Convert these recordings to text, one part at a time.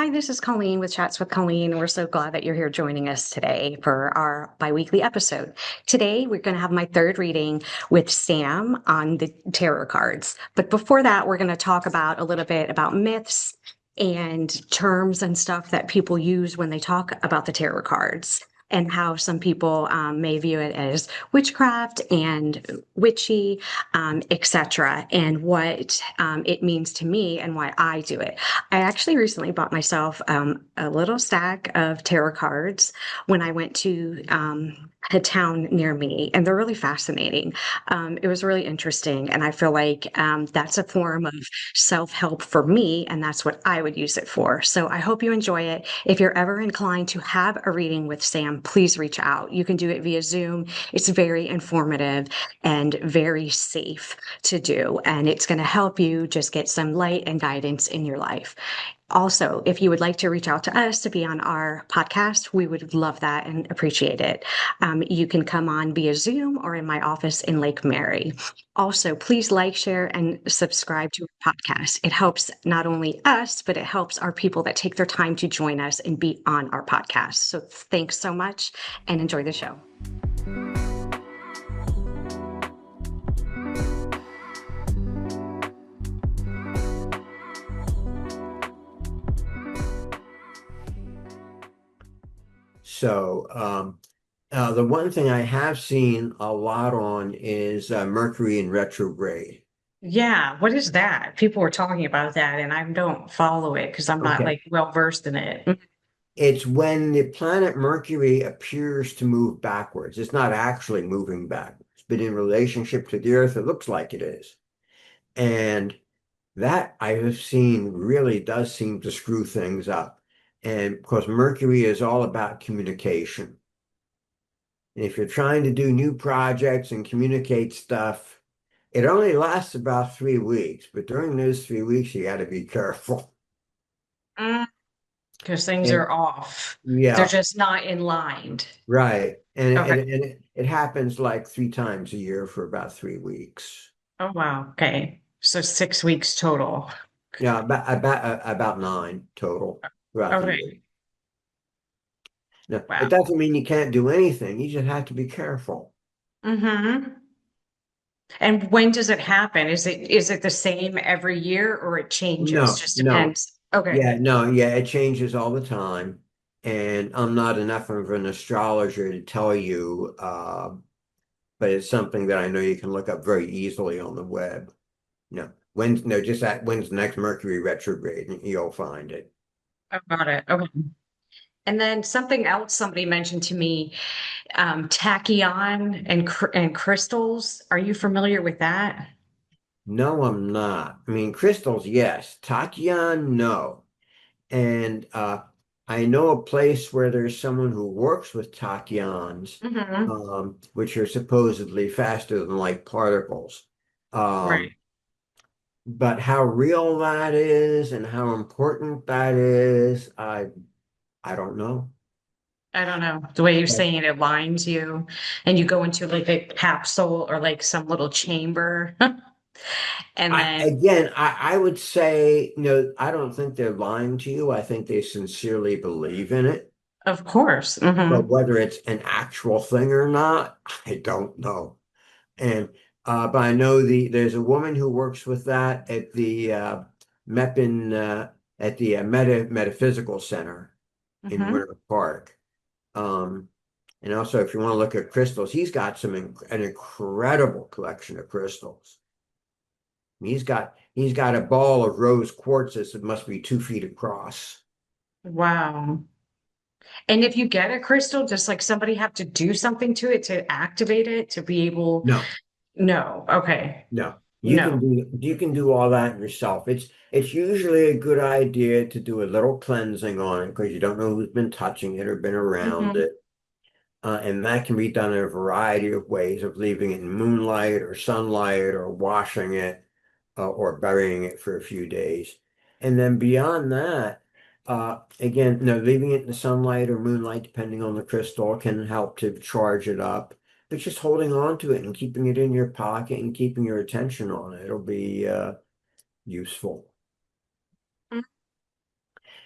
Hi, this is Colleen with Chats with Colleen. We're so glad that you're here joining us today for our biweekly episode. Today, we're going to have my third reading with Sam on the tarot cards. But before that, we're going to talk about a little bit about myths and terms and stuff that people use when they talk about the tarot cards, and how some people may view it as witchcraft and witchy, etc., and what it means to me and why I do it. I actually recently bought myself a little stack of tarot cards when I went to a town near me, and they're really fascinating. It was really interesting, and I feel like that's a form of self-help for me, and that's what I would use it for. So I hope you enjoy it. If you're ever inclined to have a reading with Sam, please reach out. You can do it via Zoom. It's very informative and very safe to do, and it's going to help you just get some light and guidance in your life. Also, if you would like to reach out to us to be on our podcast, we would love that and appreciate it. You can come on via Zoom or in my office in Lake Mary. Also, please like, share, and subscribe to our podcast. It helps not only us, but it helps our people that take their time to join us and be on our podcast. So thanks so much and enjoy the show. So the one thing I have seen a lot on is Mercury in retrograde. Yeah, what is that? People were talking about that, and I don't follow it because I'm not Okay. like well versed in it. It's when the planet Mercury appears to move backwards. It's not actually moving backwards, but in relationship to the Earth, it looks like it is. And that I have seen really does seem to screw things up. And because Mercury is all about communication. And if you're trying to do new projects and communicate stuff, it only lasts about 3 weeks, but during those 3 weeks, you got to be careful. Because things And are off. They're yeah, just not in line. right. And, Okay. it happens like 3 times a year for about 3 weeks. Oh, wow. Okay. So 6 weeks total. Yeah, about nine total throughout the year. Okay. Now, it Wow. doesn't mean you can't do anything. You just have to be careful. Mm-hmm. And when does it happen? Is it the same every year or it changes? No, Just no. depends. Okay. Yeah, no, yeah, it changes all the time. And I'm not enough of an astrologer to tell you, but it's something that I know you can look up very easily on the web. No, when's no, just that when's the next Mercury retrograde, and you'll find it. I got it. Okay. And then something else somebody mentioned to me, tachyon and crystals. Are you familiar with that? No, I'm not. I mean, crystals, yes. Tachyon, no. And I know a place where there's someone who works with tachyons, Mm-hmm. which are supposedly faster than light particles. Right. Um, but how real that is and how important that is, I don't know. I don't know. The way you're But saying it aligns you, and you go into like a capsule or like some little chamber. And then, I would say, I don't think they're lying to you. I think they sincerely believe in it. of course, But whether it's an actual thing or not, I don't know. And but I know there's a woman who works with that at the MEPIN at the Metaphysical Center in hmm Winter Park. Um, and also, if you want to look at crystals, he's got an incredible collection of crystals. He's got a ball of rose quartzes that must be 2 feet across. Wow. And if you get a crystal, does like somebody have to do something to it to activate it to be able? No, No. Okay. no. No. You can do all that yourself. It's usually a good idea to do a little cleansing on it because you don't know who's been touching it or been around hmm it. And that can be done in a variety of ways of leaving it in moonlight or sunlight or washing it or burying it for a few days. And then beyond that, again, no, leaving it in the sunlight or moonlight, depending on the crystal, can help to charge it up. But just holding on to it and keeping it in your pocket and keeping your attention on it, it'll be useful.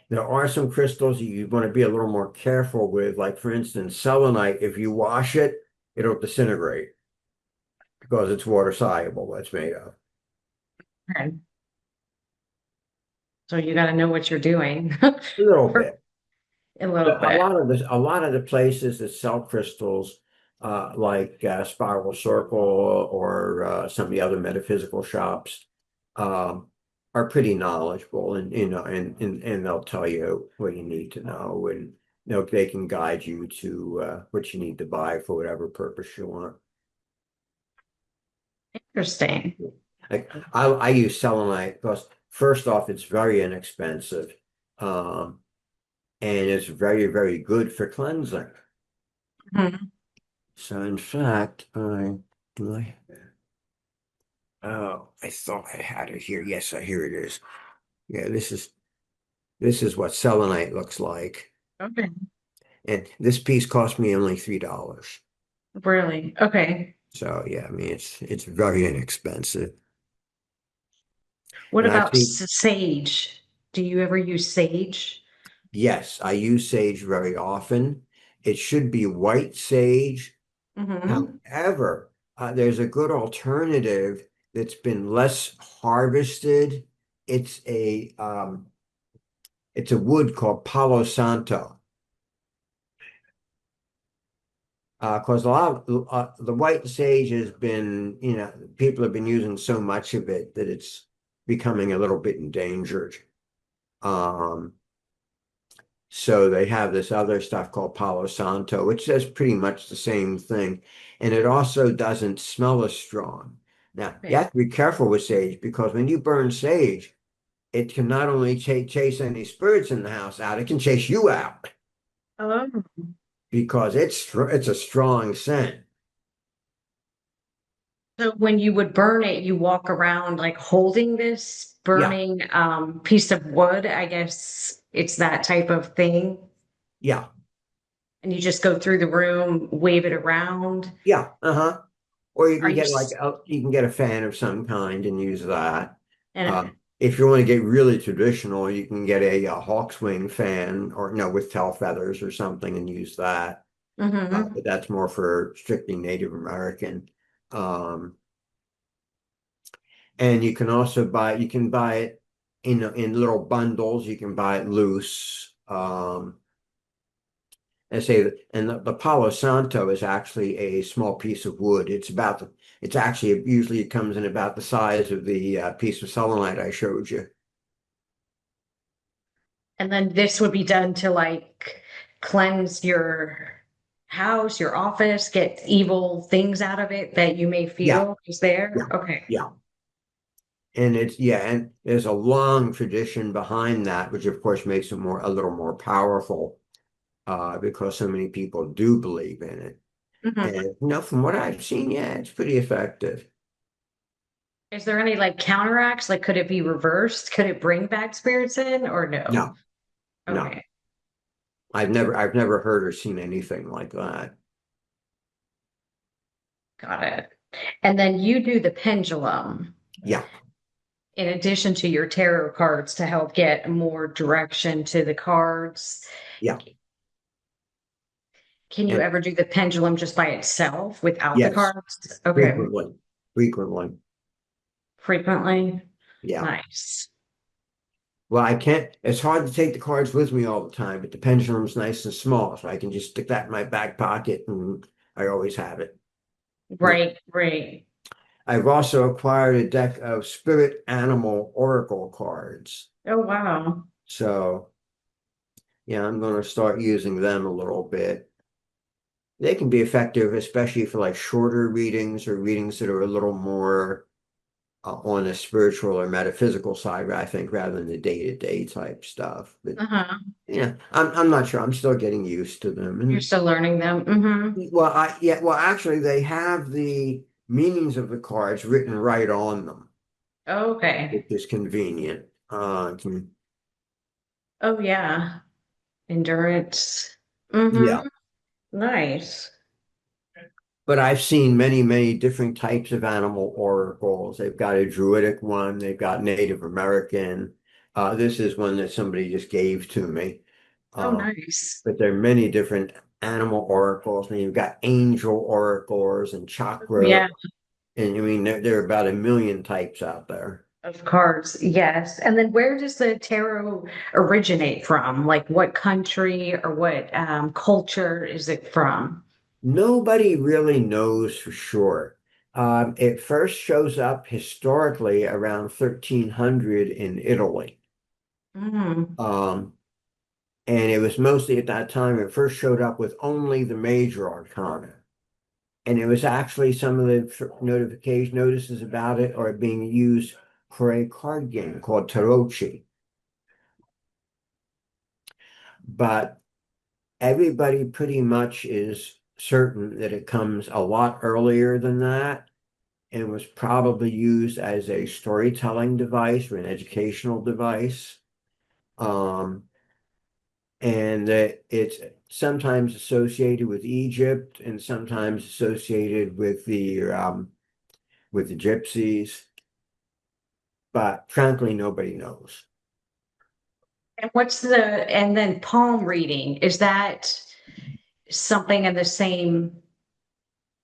There are some crystals you want to be a little more careful with, like for instance, selenite. If you wash it, it'll disintegrate because it's water soluble. That's made of Okay. So you got to know what you're doing a little for bit. a little bit. A lot of the places that sell crystals, like Spiral Circle or some of the other metaphysical shops, um, are pretty knowledgeable, and and they'll tell you what you need to know, and they can guide you to what you need to buy for whatever purpose you want. Interesting. Like I use selenite because first off, it's very inexpensive, um, and it's very good for cleansing. Mhm. So in fact, do I oh, I thought I had it here. Yes, here it is. Yeah, this is what selenite looks like. Okay. And this piece cost me only $3. Really? Okay. So yeah, I mean it's very inexpensive. What And I've about seen sage? Do you ever use sage? yes, I use sage very often. It should be white sage. Hmm. However, there's a good alternative that's been less harvested. It's it's a wood called Palo Santo. Because a lot of the white sage has been, people have been using so much of it that it's becoming a little bit endangered. Um, so they have this other stuff called Palo Santo, which does pretty much the same thing. And it also doesn't smell as strong. Now, you Okay. have to be careful with sage because when you burn sage, it can not only chase any spirits in the house out, it can chase you out Oh. because it's a strong scent. So when you would burn it, you walk around like holding this Yeah, burning piece of wood. I guess it's that type of thing. yeah, And you just go through the room, wave it around. yeah, uh-huh. Or you Are can you get you can get a fan of some kind and use that. and If you want to get really traditional, you can get a hawkswing fan or no with tail feathers or something and use that. hmm But that's more for strictly Native American. Um, and you can also you can buy it in little bundles. You can buy it loose. And say that, and the Palo Santo is actually a small piece of wood. It's actually usually it comes in about the size of the piece of selenite I showed you. and then this would be done to like cleanse your house, your office, get evil things out of it that you may Yeah, feel is there. yeah, Okay. yeah. And and there's a long tradition behind that, which of course makes it a little more powerful, because so many people do believe in it. Mhm. And from what I've seen, yeah, it's pretty effective. Is there any like counteracts? Like, could it be reversed? Could it bring bad spirits in or no? No, no, Okay, I've never heard or seen anything like that. got it. And then you do the pendulum Yeah, in addition to your tarot cards to help get more direction to the cards. yeah, Can you and ever do the pendulum just by itself without the yes, cards? Okay, frequently, frequently. frequently. Yeah. Nice. Well, I can't, it's hard to take the cards with me all the time, but the pendulum's nice and small, so I can just stick that in my back pocket and I always have it. Yeah. Right, right. I've also acquired a deck of spirit animal oracle cards. Oh, wow. So, yeah, I'm going to start using them a little bit. They can be effective, especially for like shorter readings or readings that are a little more on the spiritual or metaphysical side, I think, rather than the day-to-day type stuff. But Uh-huh. yeah, I'm not sure. I'm still getting used to them. You're And still learning them. Hmm. well, actually, they have the meanings of the cards written right on them, which Okay. is convenient. Oh, yeah. Endurance. Hmm. Yeah, Nice. but I've seen many different types of animal oracles. They've got a druidic one, they've got Native American. This is one that somebody just gave to me. Oh, Uh, nice. but there are many different animal oracles, and you've got angel oracles and chakra, Yeah, and I mean there are about a million types out there. of course. Yes. And then where does the tarot originate from? Like what country or what culture is it from? Nobody really knows for sure. It first shows up historically around 1300 in Italy. Mm. Um, and it was mostly at that time, it first showed up with only the major arcana. And it was actually some of the notification notices about it are being used for a card game called Tarocchi. But everybody pretty much is certain that it comes a lot earlier than that and was probably used as a storytelling device or an educational device. Um, and that it's sometimes associated with Egypt and sometimes associated with the gypsies, but frankly, nobody knows. And and then palm reading, is that something in the same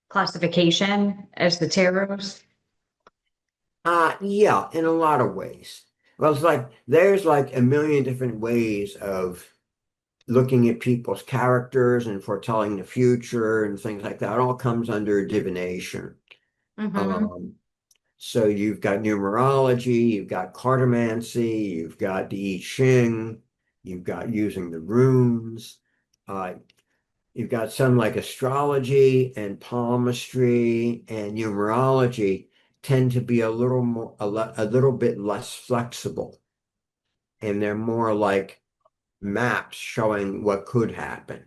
classification as the tarots? Yeah, in a lot of ways. Well, it's like there's like a million different ways of looking at people's characters and foretelling the future and things like that. It all comes under divination. Mm-hmm. Um, so you've got numerology, you've got cartomancy, you've got the I Ching, you've got using the runes, uh, you've got some like astrology and palmistry and numerology tend to be a little more a little bit less flexible, and they're more like maps showing what could happen.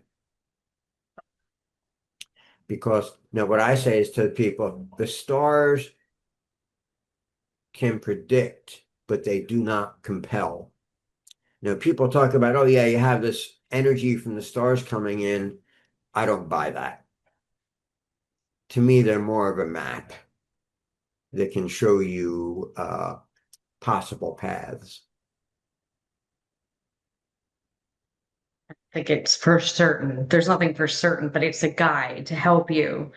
Because now what I say is to people, the stars can predict, but they do not compel. People talk about, oh yeah, you have this energy from the stars coming in. I don't buy that. To me, they're more of a map that can show you possible paths. Like it's for certain. There's nothing for certain, but it's a guide to help you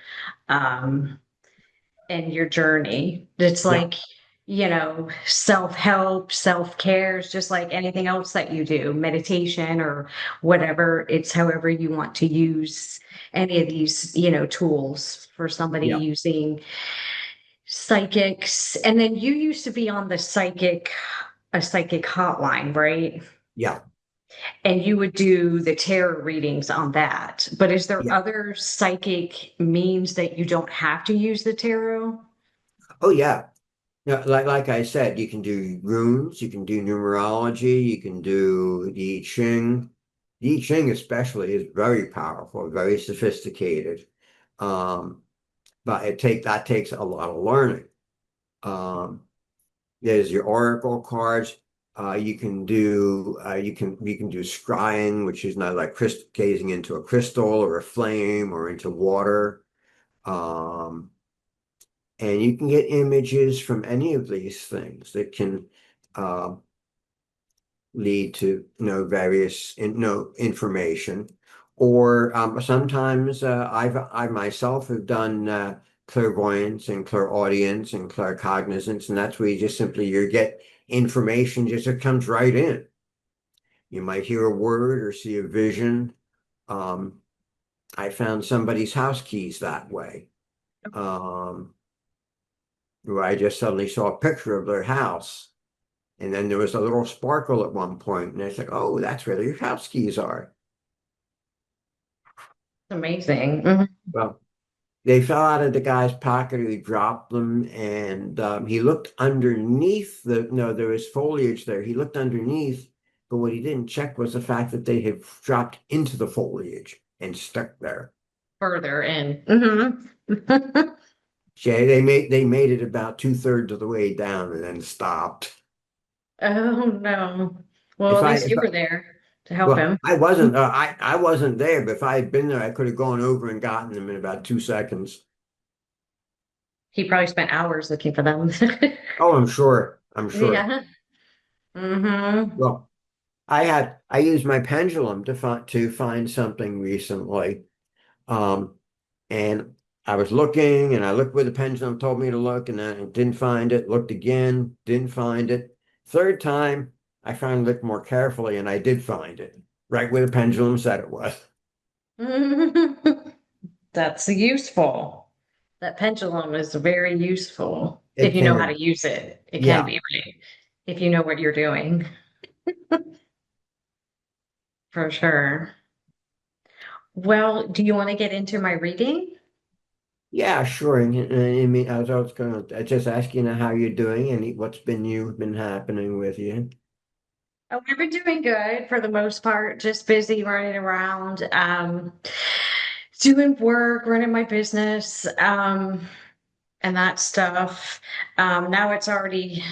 um, in your journey. It's Yeah, like, self-help, self-care is just like anything else that you do, meditation or whatever. It's however you want to use any of these, tools for somebody yeah, using psychics. And then you used to be on a psychic hotline, right? yeah, And you would do the tarot readings on that. But is there yeah. other psychic means that you don't have to use the tarot? Oh yeah. Yeah, like I said, you can do runes, you can do numerology, you can do the I Ching. The I Ching especially is very powerful, very sophisticated. Um, but that takes a lot of learning. Um, there's your oracle cards. You can do scrying, which is not like gazing into a crystal or a flame or into water. Um, and you can get images from any of these things that can uh, lead to various information. Or sometimes I myself have done clairvoyance and clairaudience and claircognizance, and that's where you get information just it comes right in. You might hear a word or see a vision. Um, I found somebody's house keys that way. Um, where I just suddenly saw a picture of their house. And then there was a little sparkle at one point, and it's like, oh, that's where your house keys are. Amazing. Mhm. Well, they fell out of the guy's pocket, or he dropped them, and he looked underneath no, there was foliage there. He looked underneath, but what he didn't check was the fact that they had dropped into the foliage and stuck there. Further in. Mhm. Okay, they made it about two-thirds of the way down and then stopped. Oh no. Well, If at I least if you I were there to help Well, him. I wasn't there, but if I had been there, I could have gone over and gotten them in about 2 seconds. He probably spent hours looking for them. Oh, I'm sure. I'm sure. Yeah. Mm-hmm. Well, I used my pendulum to find something recently. Um, and I was looking and I looked where the pendulum told me to look and I didn't find it, looked again, didn't find it. Third time, I finally looked more carefully and I did find it, right where the pendulum said it was. That's useful. That pendulum is very useful if It you know how can. to use it. It can Yeah. be right if you know what you're doing, for sure. Well, do you want to get into my reading? Yeah, sure. And I mean, I was going to just ask you now how you're doing and what's been happening with you. Oh, we've been doing good for the most part, just busy running around, doing work, running my business. And that stuff. Now it's already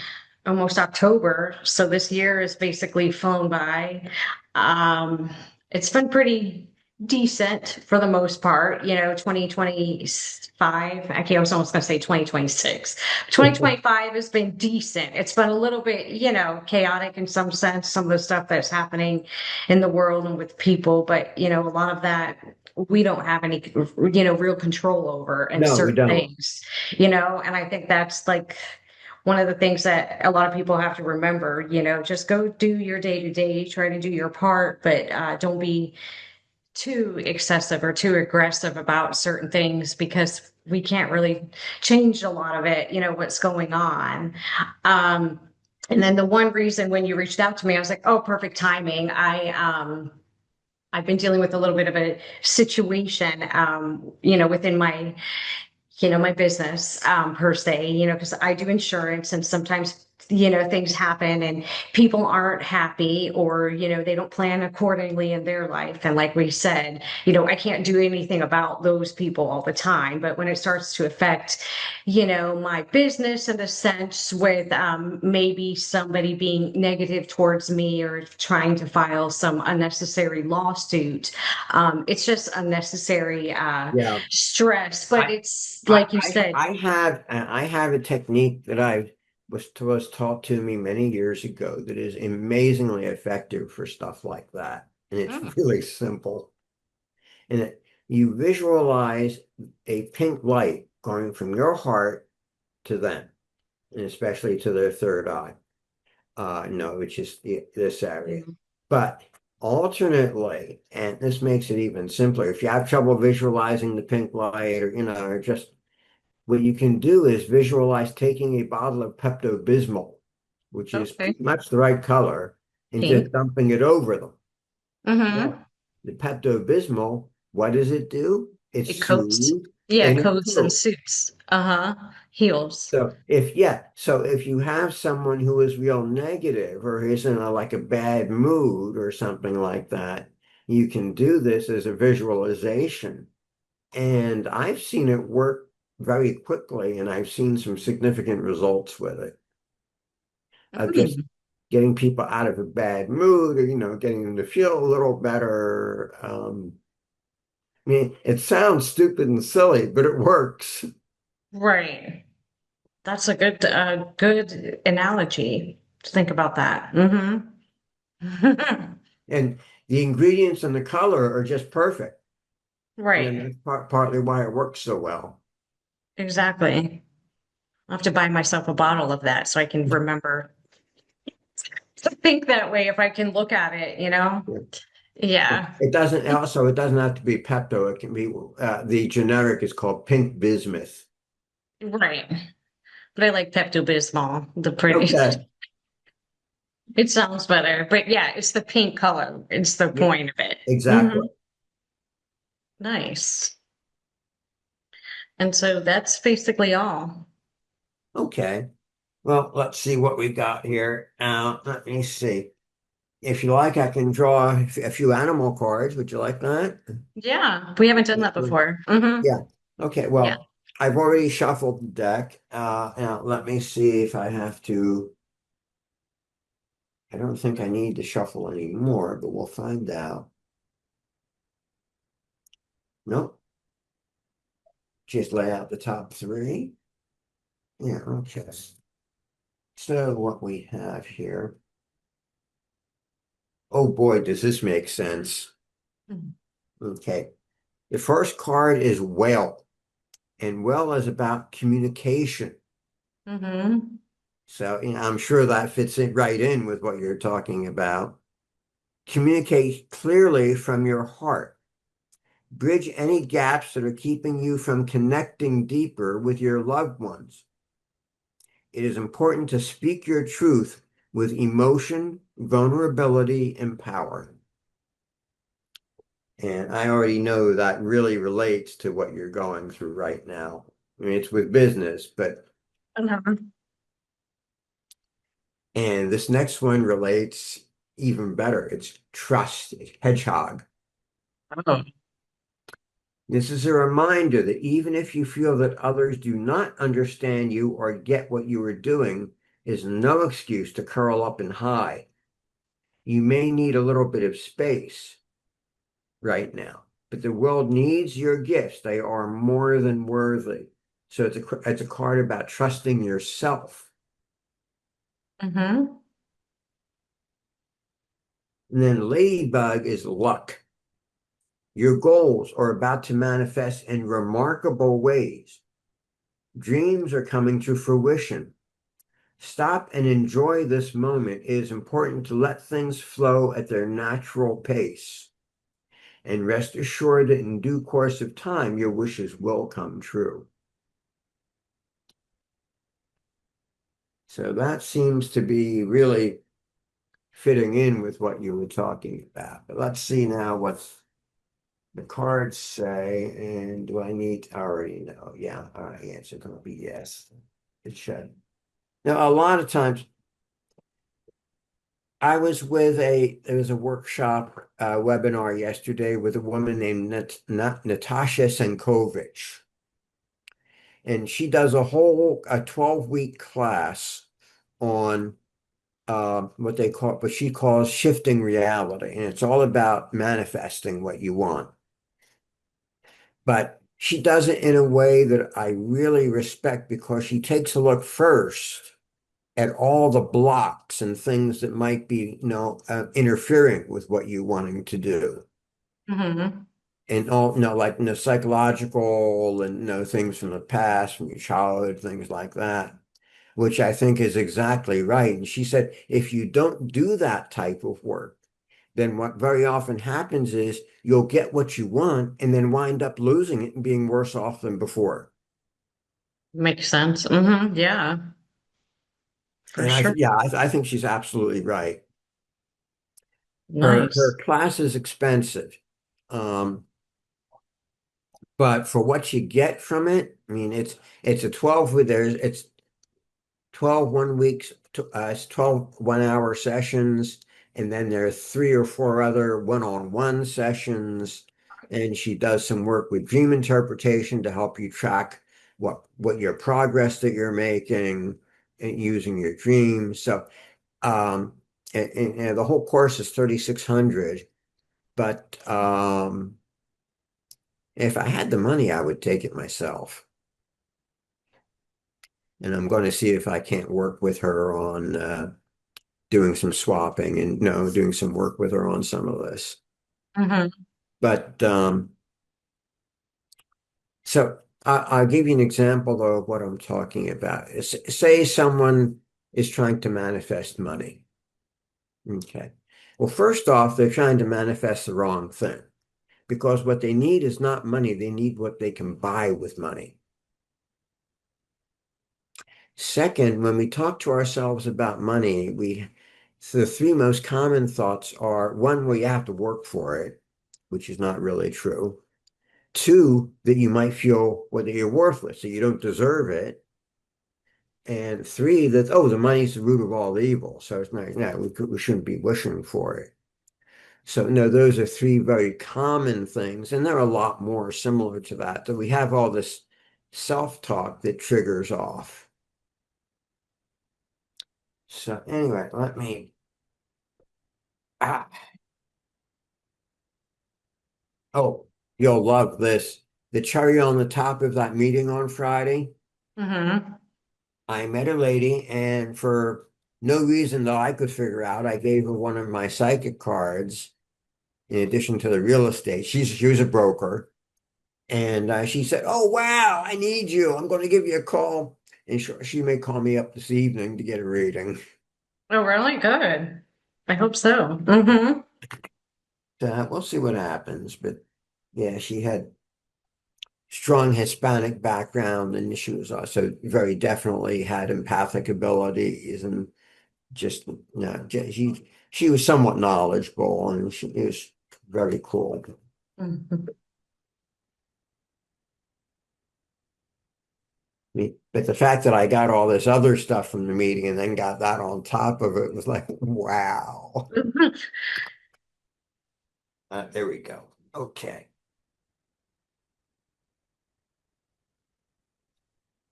almost October, so this year is basically flown by. Um, it's been pretty decent for the most part, 2025. Actually, I was almost going to say 2026. 2025 has been decent. It's been a little bit, chaotic in some sense, some of the stuff that's happening in the world and with people, but, a lot of that we don't have any, real control over and No, we certain don't. things, and I think that's like one of the things that a lot of people have to remember, just go do your day to day, try to do your part, but don't be too excessive or too aggressive about certain things because we can't really change a lot of it, what's going on. Um, and then the one reason when you reached out to me, I was like, oh, perfect timing. I've been dealing with a little bit of a situation, within my business, per se, because I do insurance and sometimes, things happen and people aren't happy or, they don't plan accordingly in their life. And like we said, I can't do anything about those people all the time. But when it starts to affect, my business in a sense with maybe somebody being negative towards me or trying to file some unnecessary lawsuit, it's just unnecessary. Yeah. Stress, but I it's like you said. I have a technique that I was taught to me many years ago that is amazingly effective for stuff like that. And it's Mm, really simple. And you visualize a pink light going from your heart to them, and especially to their third eye. No, which is this area. mm, But alternately, and this makes it even simpler, if you have trouble visualizing the pink light or, or just what you can do is visualize taking a bottle of Pepto-Bismol, which is okay. pretty much the right color, and Pink. just dumping it over them. Mm-hmm. Well, the Pepto-Bismol, what does it do? It It coats. soothes Yeah, and it coats and heals. suits. Uh-huh. Heels. So if you have someone who is real negative or is in like a bad mood or something like that, you can do this as a visualization. And I've seen it work very quickly, and I've seen some significant results with it of just Mm, getting people out of a bad mood or, getting them to feel a little better. I mean, it sounds stupid and silly, but it works. right. That's a good analogy to think about that. Mm-hmm. And the ingredients and the color are just perfect. And Right. that's partly why it works so well. Exactly. I'll have to buy myself a bottle of that so I can remember to think that way if I can look at it, Yeah. Yeah. It doesn't have to be Pepto. It can be the generic is called pink bismuth. Right. But I like Pepto-Bismol, the pretty. Okay. It sounds better. But yeah, it's the pink color. It's the Yeah, point of it. exactly. Hmm. Nice. And so that's basically all. Okay. Well, let's see what we've got here. Let me see. If you like, I can draw a few animal cards. Would you like that? Yeah, we haven't done that before. Yeah. Okay. Yeah. Well, I've already shuffled the deck. Now let me see if I have to. I don't think I need to shuffle anymore, but we'll find out. Nope. Just lay out the top three. Yeah. Okay. So what we have here. Oh boy, does this make sense. Okay. The first card is well, and well is about communication. Mm-hmm. So, I'm sure that fits in right in with what you're talking about. Communicate clearly from your heart. Bridge any gaps that are keeping you from connecting deeper with your loved ones. It is important to speak your truth with emotion, vulnerability, and power. And I already know that really relates to what you're going through right now. I mean, it's with business, but, Uh-huh. and this next one relates even better. It's trust, it's hedgehog. Oh. This is a reminder that even if you feel that others do not understand you or get what you are doing, is no excuse to curl up and hide. You may need a little bit of space right now, but the world needs your gifts. They are more than worthy. So it's a card about trusting yourself. Mm-hmm. And then Ladybug is luck. Your goals are about to manifest in remarkable ways. Dreams are coming to fruition. Stop and enjoy this moment. It is important to let things flow at their natural pace. And rest assured that in due course of time, your wishes will come true. So that seems to be really fitting in with what you were talking about. But let's see now what the cards say. And do I need, I already know. Yeah, all right, answer going to be yes. It should. Now, a lot of times, I was with there was a workshop webinar yesterday with a woman named Natasha Senkovich. And she does a 12-week class on what she calls shifting reality. And it's all about manifesting what you want. But she does it in a way that I really respect because she takes a look first at all the blocks and things that might be, interfering with what you're wanting to do. Mm-hmm. And all, like, psychological and, things from the past, from your childhood, things like that, which I think is exactly right. And she said, if you don't do that type of work, then what very often happens is you'll get what you want and then wind up losing it and being worse off than before. Makes sense. Mm-hmm. Yeah, for And sure. I think she's absolutely right. Her Nice. class is expensive. Um, but for what you get from it, I mean, it's a 12 with there's it's 12 1 weeks, it's 12 1 hour sessions, and then there are 3 or 4 other one-on-one sessions. And she does some work with dream interpretation to help you track what your progress that you're making and using your dreams. So and the whole course is 3,600. But if I had the money, I would take it myself. And I'm going to see if I can't work with her on doing some swapping and doing some work with her on some of this. Mm-hmm. But so I'll give you an example though of what I'm talking about. Say someone is trying to manifest money. Okay. Well, first off, they're trying to manifest the wrong thing because what they need is not money. They need what they can buy with money. Second, when we talk to ourselves about money, the three most common thoughts are one, well, you have to work for it, which is not really true. Two, that you might feel whether you're worthless, that you don't deserve it. And three, that, oh, the money's the root of all evil. So it's not, no, we shouldn't be wishing for it. So no, those are three very common things. And there are a lot more similar to that. That we have all this self-talk that triggers off. So anyway, ah, oh, you'll love this. The cherry on the top of that meeting on Friday, Mm-hmm. I met a lady and for no reason that I could figure out. I gave her one of my psychic cards in addition to the real estate. She was a broker. And she said, "Oh, wow, I need you. I'm going to give you a call." And she may call me up this evening to get a reading. Oh, really? Good. I hope so. Mm-hmm. So we'll see what happens. But yeah, she had strong Hispanic background, and she was also very definitely had empathic abilities, and just she was somewhat knowledgeable, and it was very cool. Mhm. But the fact that I got all this other stuff from the meeting and then got that on top of it was like, wow. There we go. Okay.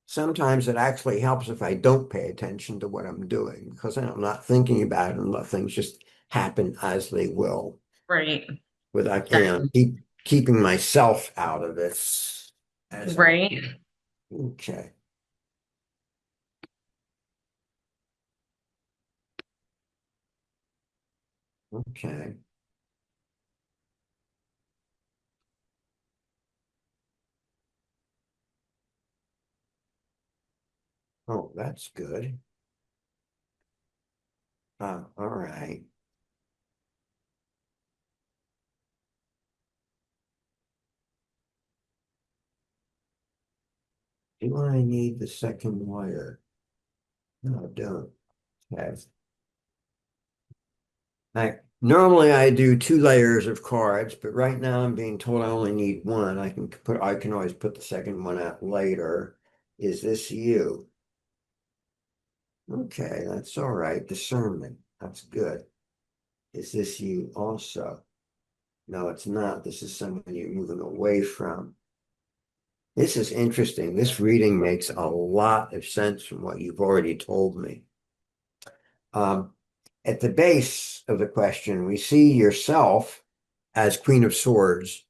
Sometimes it actually helps if I don't pay attention to what I'm doing because I'm not thinking about it and let things just happen as they will Right. without, Definitely. keeping myself out of it as well. Right. Okay. Okay. Oh, that's good. All right. Do I need the second wire? No, I don't. Okay. Normally I do 2 layers of cards, but right now I'm being told I only need one. I can always put the second one out later. Is this you? Okay, that's all right. Discernment. That's good. Is this you also? No, it's not. This is someone you're moving away from. This is interesting. This reading makes a lot of sense from what you've already told me. Um, at the base of the question, we see yourself as Queen of Swords.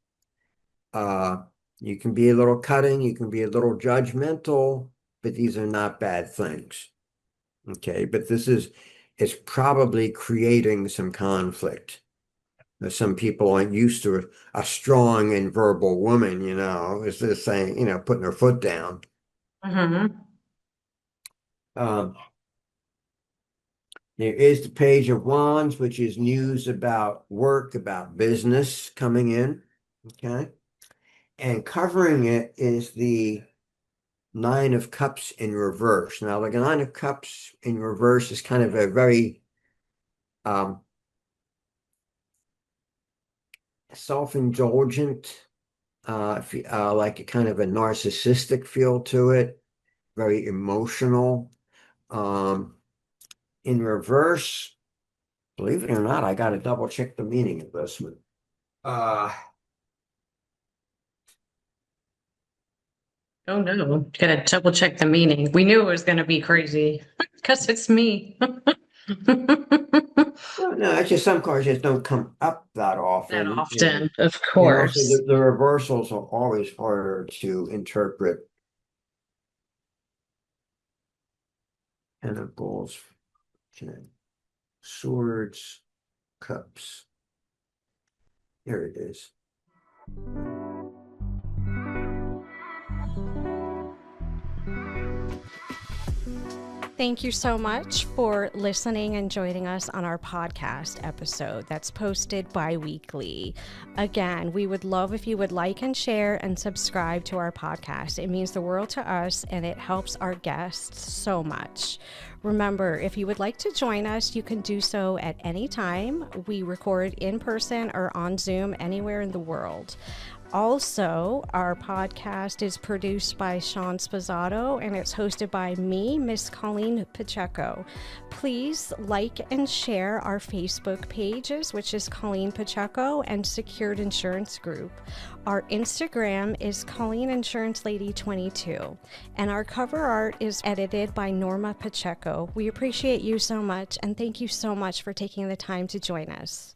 Uh, you can be a little cutting, you can be a little judgmental, but these are not bad things. Okay, but it's probably creating some conflict. Some people aren't used to a strong and verbal woman, is this saying, putting her foot down. Mm-hmm. Um, there is the Page of Wands, which is news about work, about business coming in. Okay. And covering it is the Nine of Cups in reverse. Now, the Nine of Cups in reverse is kind of a very um, self-indulgent, like a kind of a narcissistic feel to it, very emotional. Um, in reverse, believe it or not, I got to double check the meaning of this one. Uh, Oh no. Gotta double check the meaning. We knew it was gonna be crazy because it's me. well, no, it's just some cards just don't come up that That often, often, of and also course. the reversals are always harder to interpret. Pentacles, okay. Swords, cups. Here it is. Thank you so much for listening and joining us on our podcast episode that's posted bi-weekly. Again, we would love if you would like and share and subscribe to our podcast. It means the world to us and it helps our guests so much. Remember, if you would like to join us, you can do so at any time. We record in person or on Zoom anywhere in the world. Also, our podcast is produced by Sean Spazzato and it's hosted by me, Miss Colleen Pacheco. Please like and share our Facebook pages, which is Colleen Pacheco and Secured Insurance Group. Our Instagram is Colleen Insurance Lady 22, and our cover art is edited by Norma Pacheco. We appreciate you so much, and thank you so much for taking the time to join us.